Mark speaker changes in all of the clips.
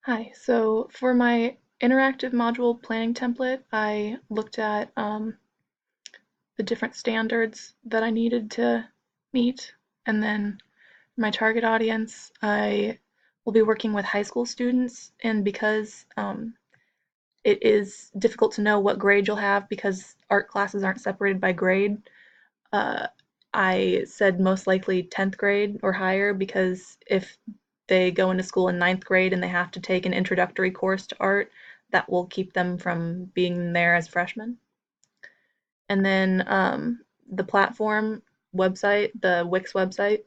Speaker 1: Hi, so for my interactive module planning template, I looked at the different standards that I needed to meet. And then my target audience, I will be working with high school students. And because it is difficult to know what grade you'll have because art classes aren't separated by grade, uh, I said most likely 10th grade or higher because if they go into school in ninth grade and they have to take an introductory course to art, that will keep them from being there as freshmen. And then the platform website, the Wix website.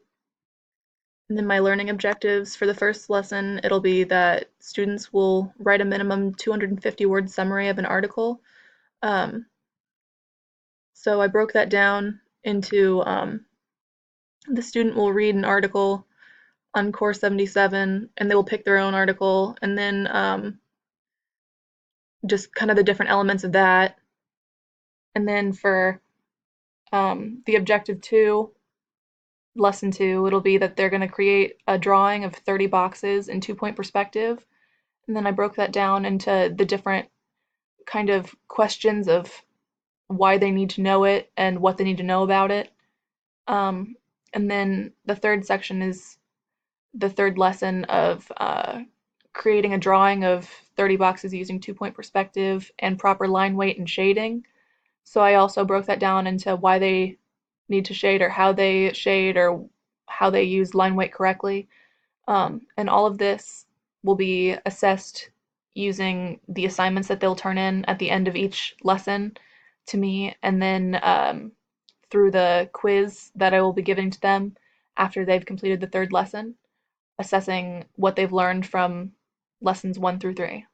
Speaker 1: And then my learning objectives for the first lesson, it'll be that students will write a minimum 250-word summary of an article. Um, so I broke that down into the student will read an article on Core 77 and they will pick their own article and then just kind of the different elements of that. And then for the objective 2, lesson 2, it'll be that they're going to create a drawing of 30 boxes in 2-point perspective. And then I broke that down into the different kind of questions of why they need to know it and what they need to know about it. Um, and then the third section is the third lesson of creating a drawing of 30 boxes using 2-point perspective and proper line weight and shading. So I also broke that down into why they need to shade or how they use line weight correctly. And all of this will be assessed using the assignments that they'll turn in at the end of each lesson to me, and then through the quiz that I will be giving to them after they've completed the third lesson, assessing what they've learned from lessons 1 through 3.